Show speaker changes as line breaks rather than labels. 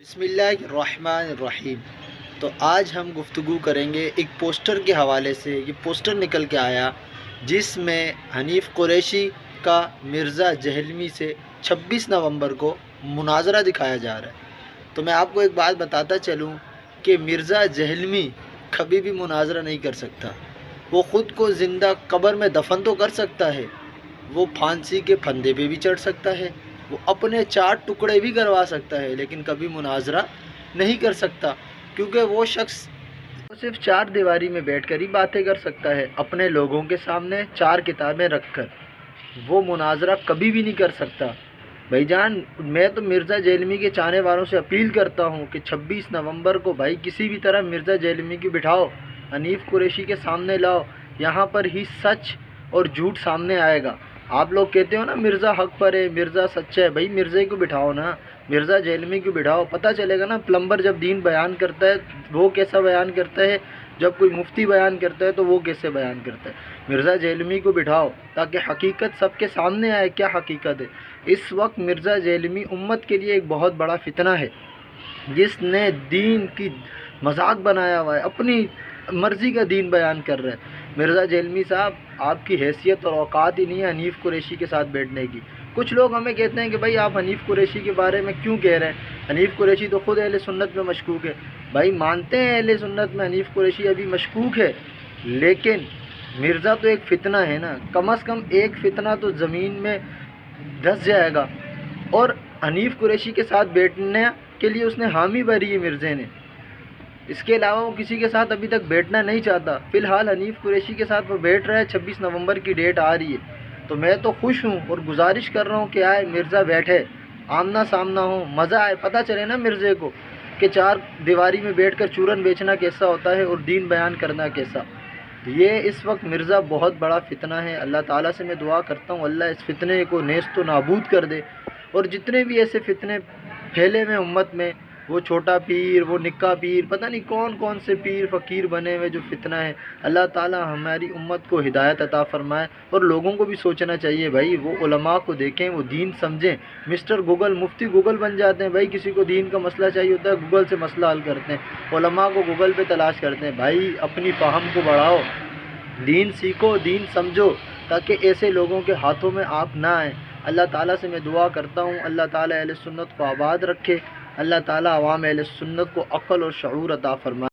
بسم اللہ الرحمن الرحیم۔ تو آج ہم گفتگو کریں گے ایک پوسٹر کے حوالے سے۔ یہ پوسٹر نکل کے آیا جس میں حنیف قریشی کا مرزا جہلمی سے 26 نومبر کو مناظرہ دکھایا جا رہا ہے۔ تو میں آپ کو ایک بات بتاتا چلوں کہ مرزا جہلمی کبھی بھی مناظرہ نہیں کر سکتا۔ وہ خود کو زندہ قبر میں دفن تو کر سکتا ہے، وہ پھانسی کے پھندے پہ بھی چڑھ سکتا ہے، وہ اپنے 4 ٹکڑے بھی کروا سکتا ہے، لیکن کبھی مناظرہ نہیں کر سکتا، کیونکہ وہ شخص صرف 4 دیواری میں بیٹھ کر ہی باتیں کر سکتا ہے، اپنے لوگوں کے سامنے 4 کتابیں رکھ کر۔ وہ مناظرہ کبھی بھی نہیں کر سکتا۔ بھائی جان، میں تو مرزا جہلمی کے چاہنے والوں سے اپیل کرتا ہوں کہ 26 نومبر کو بھائی کسی بھی طرح مرزا جہلمی کی بٹھاؤ، حنیف قریشی کے سامنے لاؤ، یہاں پر ہی سچ اور جھوٹ سامنے آئے گا۔ آپ لوگ کہتے ہو نا مرزا حق پر ہے، مرزا سچا ہے، بھائی مرزے کو بٹھاؤ نا، مرزا جہلمی کو بٹھاؤ، پتہ چلے گا نا پلمبر جب دین بیان کرتا ہے وہ کیسا بیان کرتا ہے، جب کوئی مفتی بیان کرتا ہے تو وہ کیسے بیان کرتا ہے۔ مرزا جہلمی کو بٹھاؤ تاکہ حقیقت سب کے سامنے آئے، کیا حقیقت ہے۔ اس وقت مرزا جہلمی امت کے لیے ایک بہت بڑا فتنہ ہے، جس نے دین کی مذاق بنایا ہوا ہے، اپنی مرضی کا دین بیان کر رہا ہے۔ مرزا جہلمی صاحب، آپ کی حیثیت اور اوقات ہی نہیں ہے حنیف قریشی کے ساتھ بیٹھنے کی۔ کچھ لوگ ہمیں کہتے ہیں کہ بھائی آپ حنیف قریشی کے بارے میں کیوں کہہ رہے ہیں، حنیف قریشی تو خود اہل سنت میں مشکوک ہے۔ بھائی مانتے ہیں اہل سنت میں حنیف قریشی ابھی مشکوک ہے، لیکن مرزا تو ایک فتنہ ہے نا، کم از کم ایک فتنہ تو زمین میں دھس جائے گا۔ اور حنیف قریشی کے ساتھ بیٹھنے کے لیے اس نے حامی بھری ہے مرزے نے، اس کے علاوہ وہ کسی کے ساتھ ابھی تک بیٹھنا نہیں چاہتا۔ فی الحال حنیف قریشی کے ساتھ وہ بیٹھ رہا ہے، 26 نومبر کی ڈیٹ آ رہی ہے، تو میں تو خوش ہوں اور گزارش کر رہا ہوں کہ آئے مرزا بیٹھے، آمنا سامنا ہو، مزہ آئے، پتہ چلے نا مرزے کو کہ 4 دیواری میں بیٹھ کر چورن بیچنا کیسا ہوتا ہے اور دین بیان کرنا کیسا۔ یہ اس وقت مرزا بہت بڑا فتنہ ہے۔ اللہ تعالیٰ سے میں دعا کرتا ہوں اللہ اس فتنے کو نیست و نابود کر دے، اور جتنے بھی ایسے فتنے پھیلے ہوئے امت میں، وہ چھوٹا پیر، وہ نکا پیر، پتہ نہیں کون کون سے پیر فقیر بنے ہوئے جو فتنہ ہے، اللہ تعالیٰ ہماری امت کو ہدایت عطا فرمائے۔ اور لوگوں کو بھی سوچنا چاہیے بھائی، وہ علماء کو دیکھیں، وہ دین سمجھیں۔ مسٹر گوگل، مفتی گوگل بن جاتے ہیں بھائی، کسی کو دین کا مسئلہ چاہیے ہوتا ہے گوگل سے مسئلہ حل کرتے ہیں، علماء کو گوگل پہ تلاش کرتے ہیں۔ بھائی اپنی فہم کو بڑھاؤ، دین سیکھو، دین سمجھو، تاکہ ایسے لوگوں کے ہاتھوں میں آپ نہ آئیں۔ اللہ تعالیٰ سے میں دعا کرتا ہوں اللہ تعالیٰ اہل سنت کو آباد رکھے، اللہ تعالیٰ عوام اہل سنت کو عقل اور شعور عطا فرمائے۔